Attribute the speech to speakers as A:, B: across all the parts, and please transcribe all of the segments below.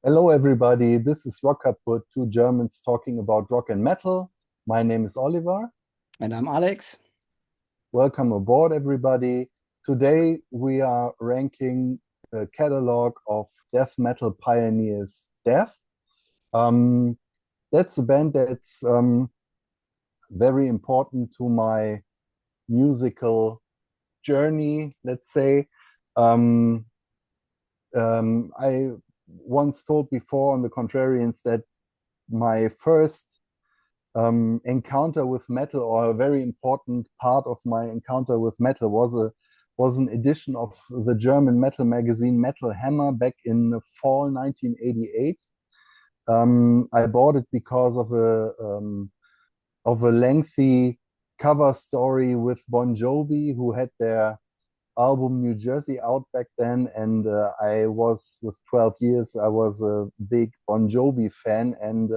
A: Hello, everybody. This is Rock Kaput, two Germans talking about rock and metal. My name is Oliver.
B: And I'm Alex.
A: Welcome aboard, everybody. Today we are ranking the catalog of death metal pioneers, Death. Um, that's a band that's very important to my musical journey, let's say. Um, I once told before on the Contrarians that my first encounter with metal, or a very important part of my encounter with metal, was an edition of the German metal magazine Metal Hammer back in fall 1988. I bought it because of a lengthy cover story with Bon Jovi, who had their album New Jersey out back then, and I was with 12 years. I was a big Bon Jovi fan, and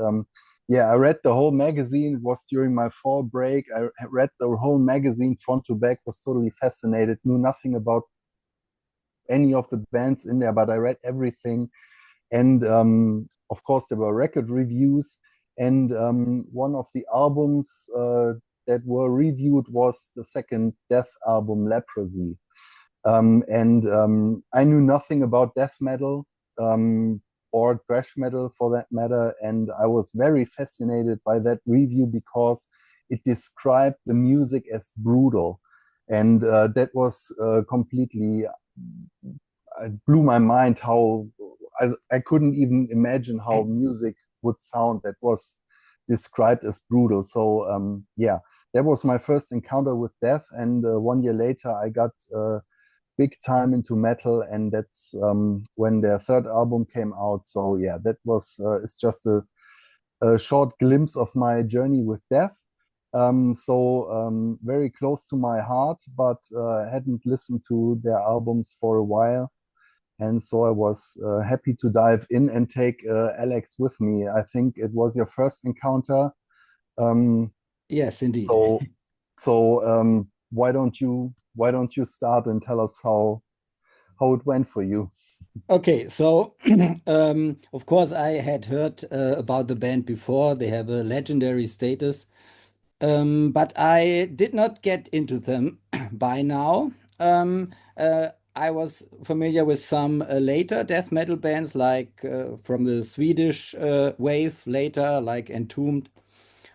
A: yeah, I read the whole magazine. It was during my fall break. I read the whole magazine front to back. Was totally fascinated. Knew nothing about any of the bands in there, but I read everything. And of course, there were record reviews. And one of the albums that were reviewed was the second Death album, Leprosy. And I knew nothing about death metal or thrash metal for that matter. And I was very fascinated by that review because it described the music as brutal. And that was completely, it blew my mind how I couldn't even imagine how music would sound that was described as brutal. So, yeah, that was my first encounter with death. And 1 year later, I got big time into metal, and that's when their third album came out. So yeah, that was it's just a short glimpse of my journey with death. So very close to my heart, but hadn't listened to their albums for a while, and so I was happy to dive in and take Alex with me. I think it was your first encounter. Um,
B: Yes, indeed.
A: so so why don't you start and tell us how it went for you?
B: Okay, so of course I had heard about the band before. They have a legendary status, but I did not get into them by now. I was familiar with some later death metal bands, like from the Swedish wave later, like Entombed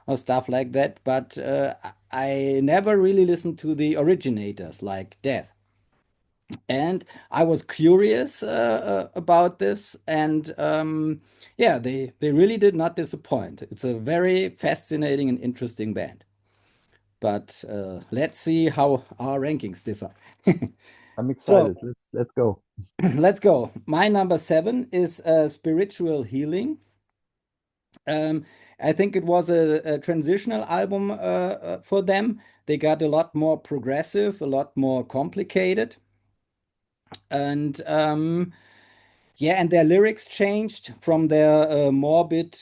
B: or stuff like that. But I never really listened to the originators, like Death. And I was curious about this, and yeah, they really did not disappoint. It's a very fascinating and interesting band. But let's see how our rankings differ.
A: I'm
B: So
A: excited. Let's go.
B: let's go. My number seven is Spiritual Healing. Um, I think it was a transitional album for them. They got a lot more progressive, a lot more complicated, and yeah, and their lyrics changed from their morbid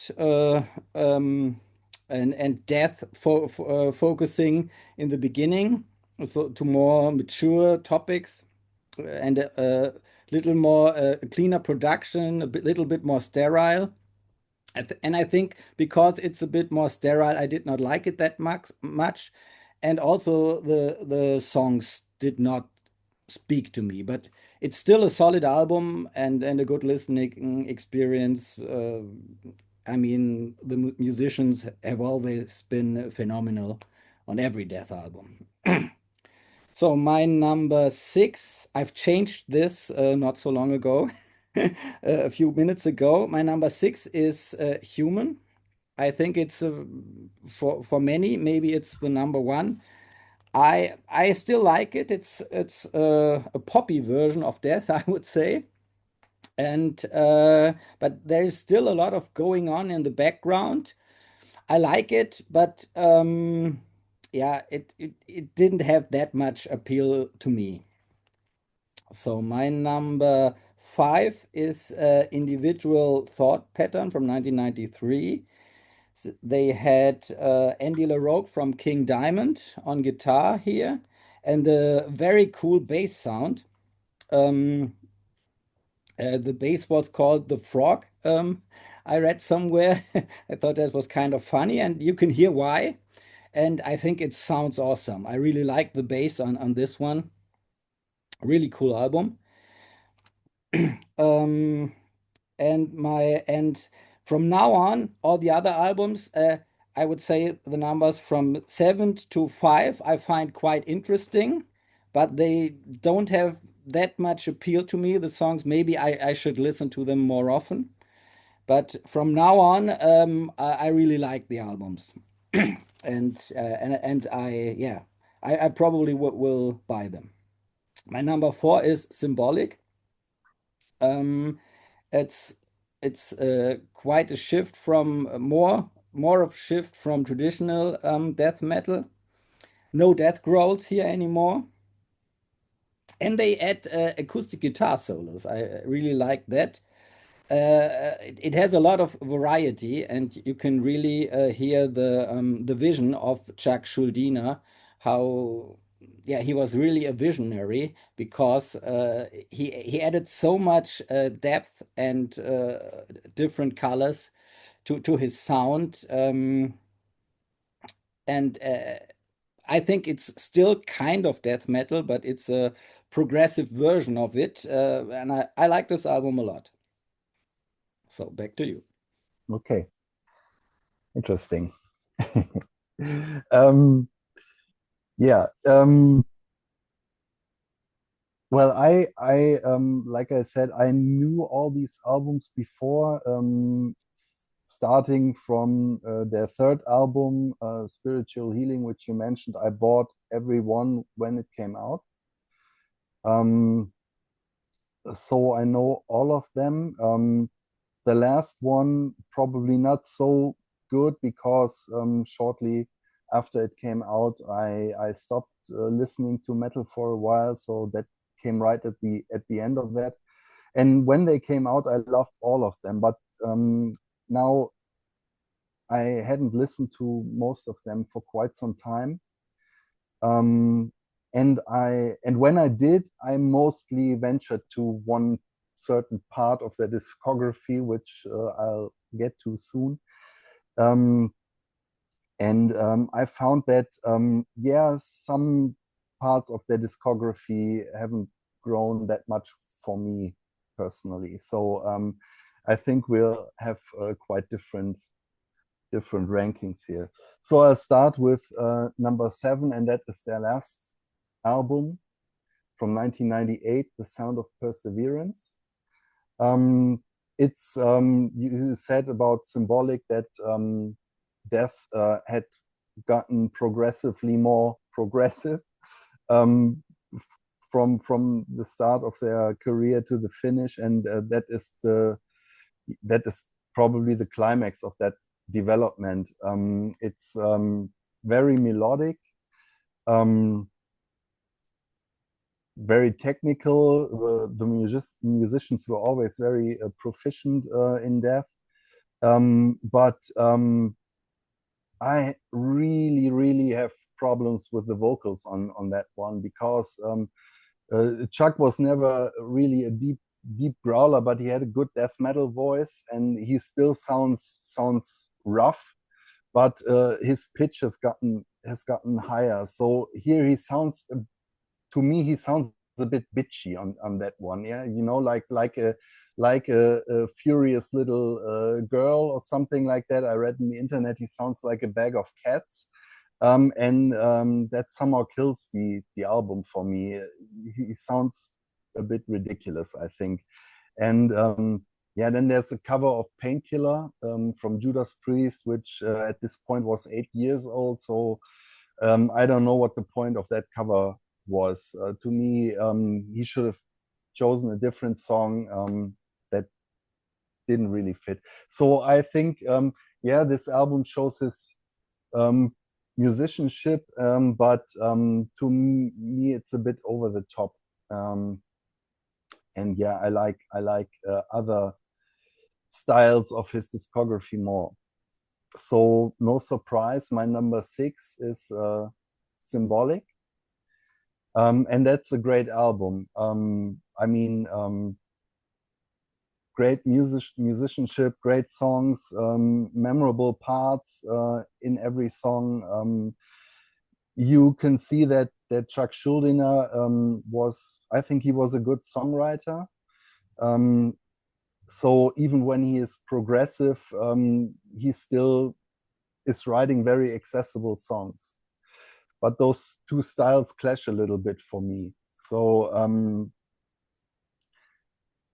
B: um, and death focusing in the beginning, so to more mature topics and a little more cleaner production, little bit more sterile. And I think because it's a bit more sterile, I did not like it that much. And also the songs did not speak to me, but it's still a solid album and a good listening experience. I mean, the musicians have always been phenomenal on every Death album. So my number six, I've changed this not so long ago, a few minutes ago. My number six is Human. I think it's for many, maybe it's the number one. I still like it. It's a poppy version of Death, I would say. And but there is still a lot of going on in the background. I like it, but yeah, it didn't have that much appeal to me. So my number five is Individual Thought Pattern from 1993. They had Andy LaRocque from King Diamond on guitar here, and a very cool bass sound. Um, the bass was called the Frog, I read somewhere. I thought that was kind of funny, and you can hear why. And I think it sounds awesome. I really like the bass on this one. Really cool album. Um, and from now on, all the other albums, I would say the numbers from 7 to 5 I find quite interesting, but they don't have that much appeal to me. The songs, maybe I should listen to them more often. But from now on, I really like the albums, and I yeah, I probably will buy them. My number 4 is Symbolic. Um, it's it's quite a shift from more of shift from traditional death metal. No death growls here anymore, and they add acoustic guitar solos. I really like that. It has a lot of variety, and you can really hear the vision of Chuck Schuldiner, how yeah he was really a visionary because he added so much depth and different colors to his sound, and I think it's still kind of death metal, but it's a progressive version of it, and I like this album a lot. So back to you.
A: Okay, interesting. um, yeah. Well, like I said, I knew all these albums before, starting from their third album, Spiritual Healing, which you mentioned. I bought every one when it came out. Um, so I know all of them. The last one probably not so good because shortly after it came out, I stopped listening to metal for a while. So that came right at the end of that. And when they came out, I loved all of them. But now I hadn't listened to most of them for quite some time. Um, and when I did, I mostly ventured to one certain part of the discography, which I'll get to soon. Um, and I found that yeah, some parts of the discography haven't grown that much for me personally. So I think we'll have quite different rankings here. So I'll start with number 7, and that is their last album from 1998, The Sound of Perseverance. Um, it's you said about Symbolic that Death had gotten progressively more progressive um, from the start of their career to the finish, and that is probably the climax of that development. It's very melodic, um, very technical. Musicians were always very proficient in Death, but I really have problems with the vocals on that one because Chuck was never really a deep growler, but he had a good death metal voice, and he still sounds rough, but his pitch has gotten higher. So here he sounds, to me, he sounds a bit bitchy on that one. Yeah, you know, like a furious little girl or something like that. I read on the internet he sounds like a bag of cats. And that somehow kills the album for me. He sounds a bit ridiculous, I think. And yeah, then there's a cover of Painkiller from Judas Priest, which at this point was 8 years old. So I don't know what the point of that cover was. To me, he should have chosen a different song that didn't really fit. So I think, yeah, this album shows his um, musicianship, but to me, it's a bit over the top. Um, and yeah, I like other styles of his discography more. So no surprise, my number 6 is Symbolic, and that's a great album. I mean, great musicianship, great songs, memorable parts in every song. You can see that Chuck Schuldiner I think he was a good songwriter. Um, so even when he is progressive, he still is writing very accessible songs. But those two styles clash a little bit for me. So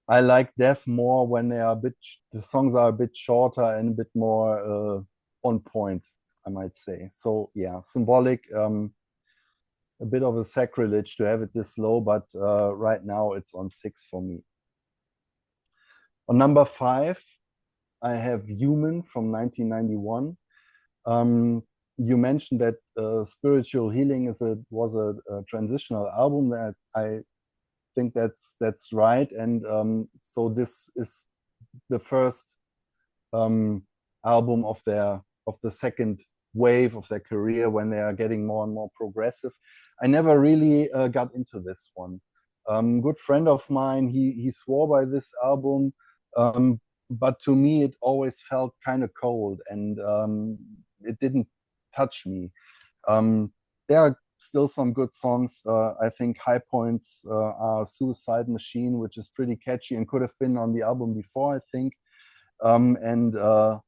A: I like Death more when the songs are a bit shorter and a bit more on point, I might say. So yeah, Symbolic, a bit of a sacrilege to have it this low, but right now it's on 6 for me. On number 5, I have Human from 1991. You mentioned that Spiritual Healing was a transitional album. That I think that's right, and so this is the first album of the second wave of their career when they are getting more and more progressive. I never really got into this one. Good friend of mine, he swore by this album, but to me it always felt kind of cold, and it didn't touch me. There are still some good songs. I think high points are Suicide Machine, which is pretty catchy and could have been on the album before, I think. And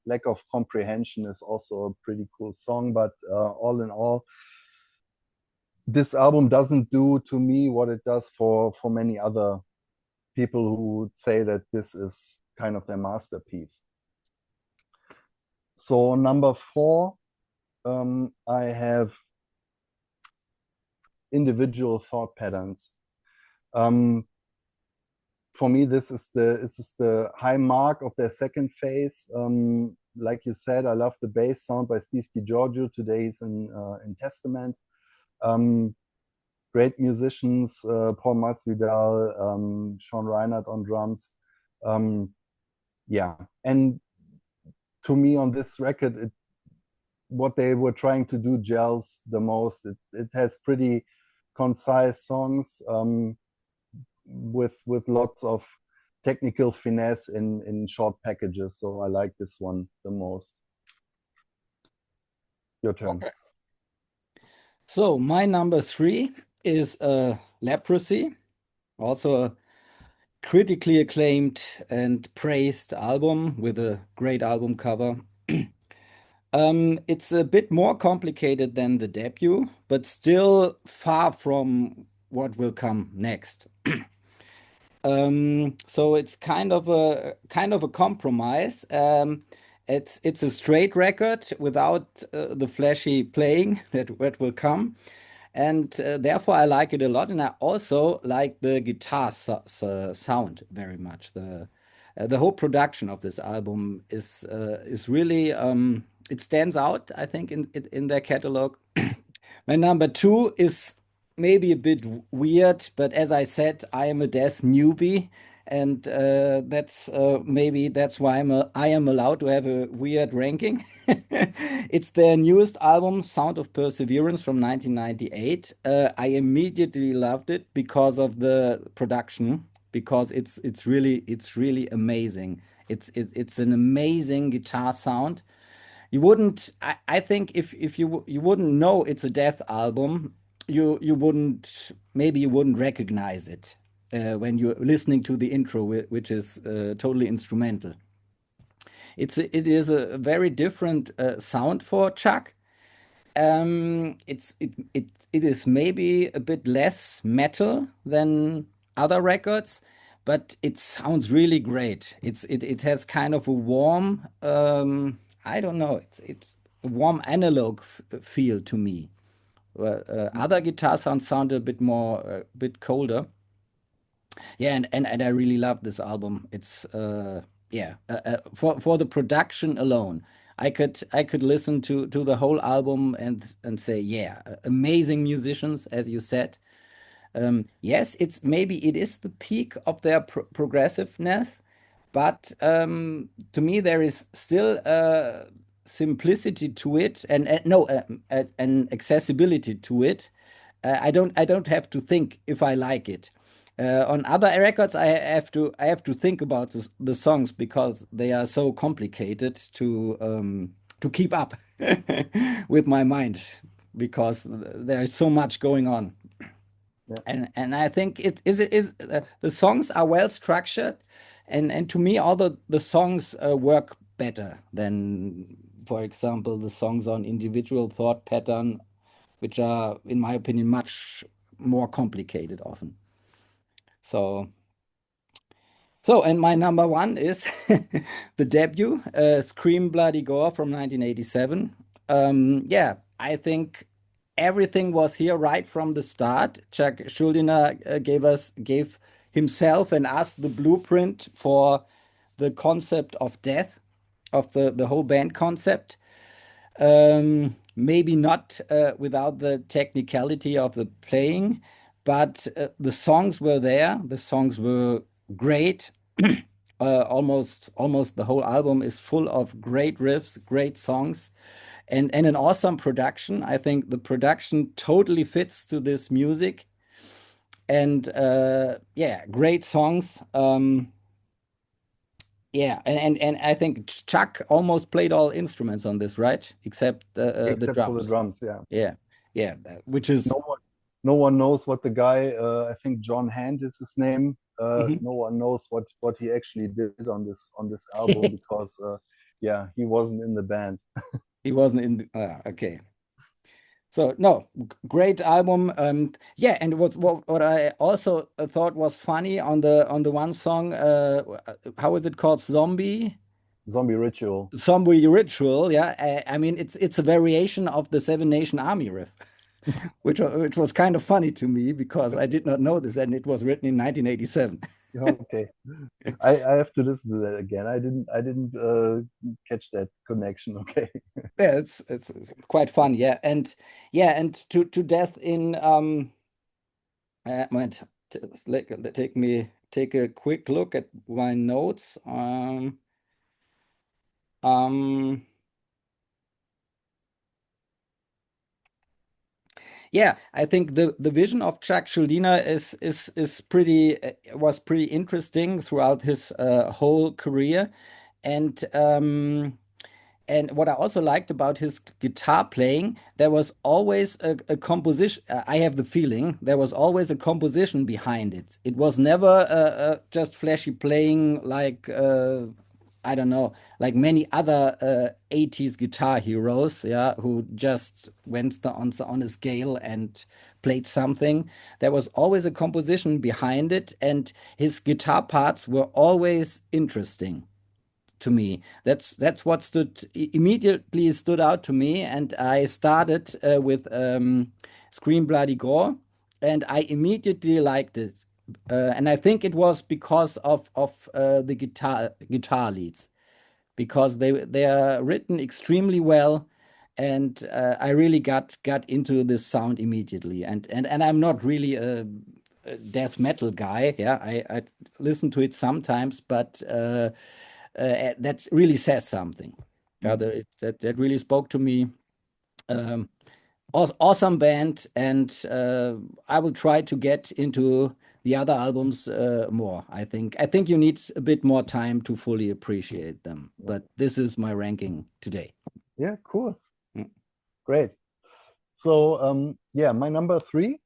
A: Lack of Comprehension is also a pretty cool song, but all in all, this album doesn't do to me what it does for many other people who would say that this is kind of their masterpiece. So number 4, I have Individual Thought Patterns. For me, this is the high mark of their second phase. Like you said, I love the bass sound by Steve DiGiorgio. Today he's in Testament. Great musicians, Paul Masvidal, Sean Reinhardt on drums. Yeah, and to me on this record, what they were trying to do gels the most. It has pretty concise songs with lots of technical finesse in short packages. So I like this one the most. Your turn.
B: Okay. So my number 3 is Leprosy, also a critically acclaimed and praised album with a great album cover. It's a bit more complicated than the debut, but still far from what will come next. So it's kind of a compromise. It's a straight record without the flashy playing that will come, and therefore I like it a lot. And I also like the guitar sound very much. The whole production of this album is really it stands out, I think, in their catalog. My number 2 is maybe a bit weird, but as I said, I am a Death newbie, and maybe that's why I am allowed to have a weird ranking. It's their newest album, Sound of Perseverance from 1998. I immediately loved it because of the production, because it's really amazing. It's an amazing guitar sound. You wouldn't, I think if you wouldn't know it's a Death album, you wouldn't, maybe you wouldn't recognize it when you're listening to the intro, which is totally instrumental. It is a very different sound for Chuck. It is maybe a bit less metal than other records, but it sounds really great. It has kind of a warm, I don't know, it's a warm analog feel to me. Other guitar sounds sound a bit more, a bit colder. Yeah, and I really love this album. It's yeah, for the production alone, I could listen to the whole album and say, yeah, amazing musicians, as you said. Yes, it is the peak of their progressiveness, but to me there is still simplicity to it, and no, an accessibility to it. I don't have to think if I like it. On other records, I have to think about the songs because they are so complicated to keep up with my mind because there's so much going on.
A: Yeah,
B: And I think the songs are well structured, and to me, all the songs work better than, for example, the songs on Individual Thought Pattern, which are, in my opinion, much more complicated often. So, and my number one is the debut, Scream Bloody Gore from 1987. Yeah, I think everything was here right from the start. Chuck Schuldiner gave himself and us the blueprint for the concept of death, of the whole band concept. Maybe not without the technicality of the playing, but the songs were there. The songs were great. Almost the whole album is full of great riffs, great songs, and an awesome production. I think the production totally fits to this music, and yeah, great songs. Yeah, and I think Chuck almost played all instruments on this, right? Except the
A: except for the
B: drums.
A: drums. Yeah,
B: Yeah, yeah, which is.
A: no one, no one knows what the guy. I think John Hand is his name.
B: Mhm.
A: No one knows what he actually did on this album because yeah, he wasn't in the band.
B: He wasn't in. Okay. So no, great album. Yeah, and what I also thought was funny on the one song. How is it called?
A: Zombie Ritual.
B: Zombie Ritual. Yeah, I mean it's a variation of the Seven Nation Army riff, which was kind of funny to me because I did not know this, and it was written in 1987.
A: Okay, I have to listen to that again. I didn't catch that connection. Okay.
B: Yeah, it's quite fun. Yeah, and to death in wait, take a quick look at my notes. Um, yeah, I think the vision of Chuck Schuldiner is pretty was pretty interesting throughout his whole career, and what I also liked about his guitar playing, there was always a composition. I have the feeling there was always a composition behind it. It was never just flashy playing like I don't know, like many other 80s guitar heroes, yeah, who just went on a scale and played something. There was always a composition behind it, and his guitar parts were always interesting to me. That's what immediately stood out to me, and I started with Scream Bloody Gore, and I immediately liked it. And I think it was because of the guitar leads because they are written extremely well, and I really got into this sound immediately. And I'm not really a death metal guy. Yeah, I listen to it sometimes, but that really says something. Yeah,
A: Mm.
B: that really spoke to me. Um, Awesome band, and I will try to get into the other albums more. I think you need a bit more time to fully appreciate them,
A: Yeah.
B: but this is my ranking today.
A: Yeah, cool.
B: Mm.
A: Great. So yeah, my number three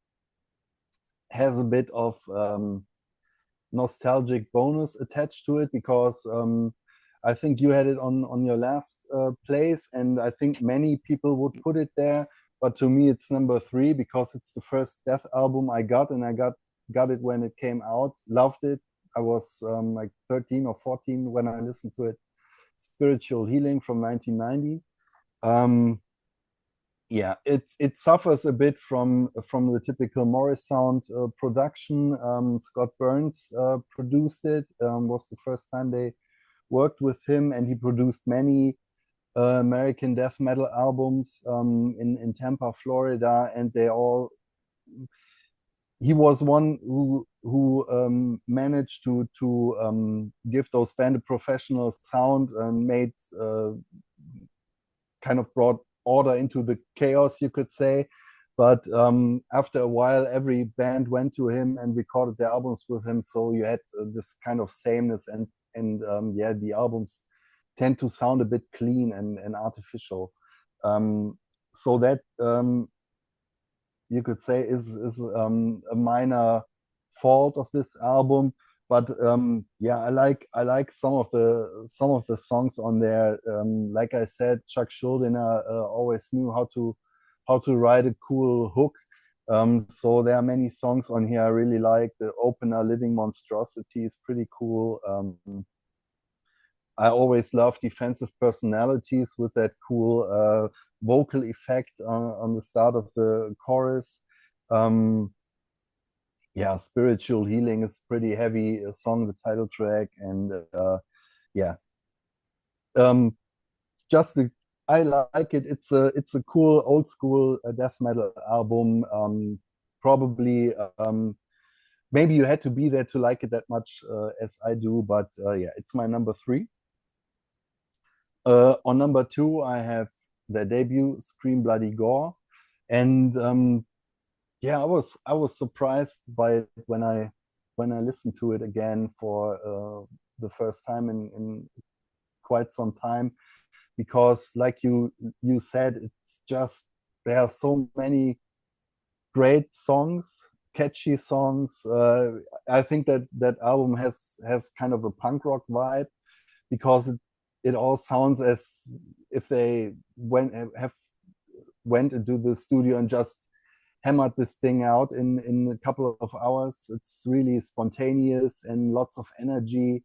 A: has a bit of nostalgic bonus attached to it because I think you had it on your last place, and I think many people would put it there. But to me, it's number three because it's the first Death album I got, and I got it when it came out. Loved it. I was like 13 or 14 when I listened to it. Spiritual Healing from 1990. Um, yeah, it suffers a bit from the typical Morris sound production. Scott Burns produced it. Was the first time they worked with him, and he produced many American death metal albums in Tampa, Florida, and they all. He was one who managed to give those band a professional sound and made kind of brought order into the chaos, you could say. But after a while, every band went to him and recorded their albums with him. So you had this kind of sameness, and yeah, the albums tend to sound a bit clean and artificial. So that you could say is a minor fault of this album. But yeah, I like some of the songs on there. Like I said, Chuck Schuldiner always knew how to write a cool hook. So there are many songs on here I really like. The opener, Living Monstrosity, is pretty cool. I always love Defensive Personalities with that cool vocal effect on the start of the chorus. Yeah, Spiritual Healing is pretty heavy song, the title track, and yeah, um, just the, I like it. It's a cool old school death metal album. Probably maybe you had to be there to like it that much as I do, but yeah, it's my number 3. On number 2, I have their debut, Scream Bloody Gore, and yeah, I was surprised by it when I listened to it again for the first time in quite some time, because like you said, it's just there are so many great songs, catchy songs. I think that album has kind of a punk rock vibe, because it all sounds as if they went into the studio and just hammered this thing out in a couple of hours. It's really spontaneous and lots of energy.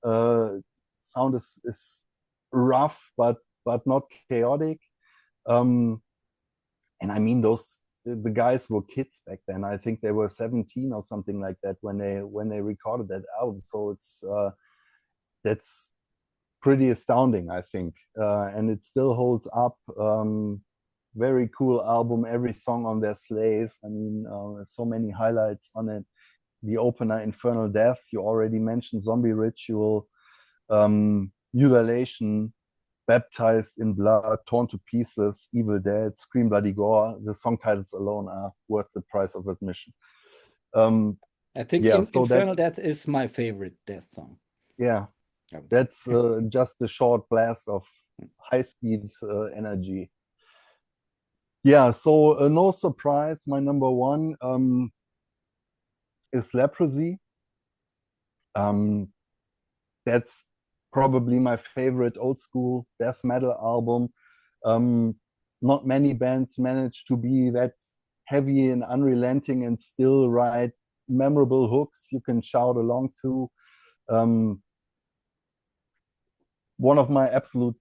A: Sound is rough, but not chaotic. Um, and I mean, the guys were kids back then. I think they were 17 or something like that when they recorded that album. So it's that's pretty astounding, I think, and it still holds up. Very cool album. Every song on there slays. I mean, so many highlights on it. The opener, Infernal Death, you already mentioned. Zombie Ritual, Mutilation, Baptized in Blood, Torn to Pieces, Evil Dead, Scream Bloody Gore. The song titles alone are worth the price of admission.
B: I think
A: Yeah, so
B: Infernal Death is my favorite death song.
A: Yeah, that's just a short blast of high-speed energy. Yeah, so no surprise, my number 1 is Leprosy. That's probably my favorite old school death metal album. Um, Not many bands manage to be that heavy and unrelenting and still write memorable hooks you can shout along to. One of my absolute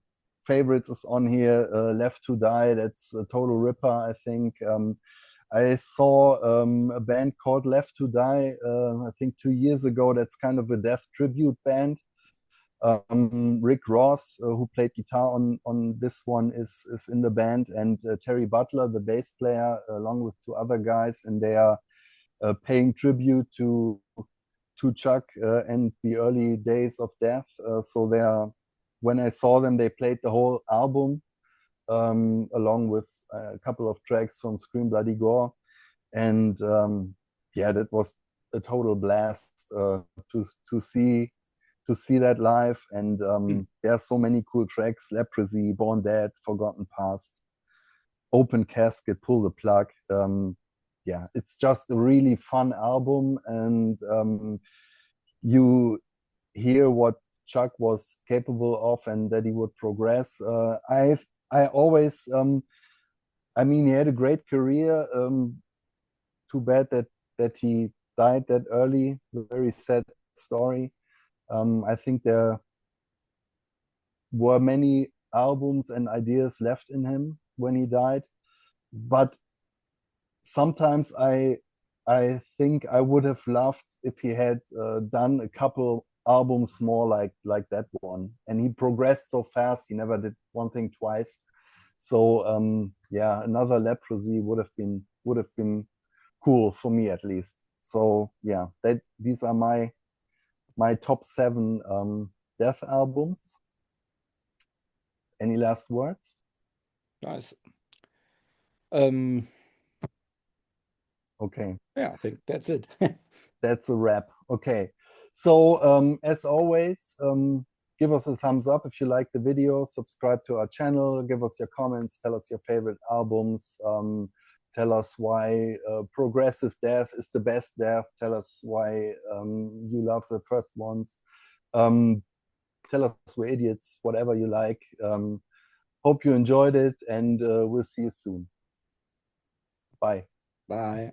A: favorites is on here, Left to Die. That's a total ripper, I think. I saw a band called Left to Die, I think 2 years ago. That's kind of a death tribute band. Rick Ross, who played guitar on this one, is in the band, and Terry Butler, the bass player, along with 2 other guys, and they are paying tribute to Chuck and the early days of death. So they are, when I saw them, they played the whole album along with a couple of tracks from Scream Bloody Gore, and yeah, that was a total blast to see that live. And there are so many cool tracks: Leprosy, Born Dead, Forgotten Past, Open Casket, Pull the Plug. Yeah, it's just a really fun album, and you hear what Chuck was capable of and that he would progress. I always, I mean, he had a great career. Too bad that he died that early. A very sad story. I think there were many albums and ideas left in him when he died, but sometimes I think I would have loved if he had done a couple albums more like that one. And he progressed so fast; he never did one thing twice. So yeah, another Leprosy would have been cool for me at least. So yeah, these are my top 7 death albums. Any last words?
B: Nice. Um,
A: Okay.
B: Yeah, I think that's it.
A: That's a wrap. Okay. So as always, give us a thumbs up if you like the video, subscribe to our channel, give us your comments, tell us your favorite albums, tell us why progressive death is the best death, tell us why you love the first ones, um, tell us we're idiots, whatever you like. Hope you enjoyed it, and we'll see you soon. Bye.
B: Bye.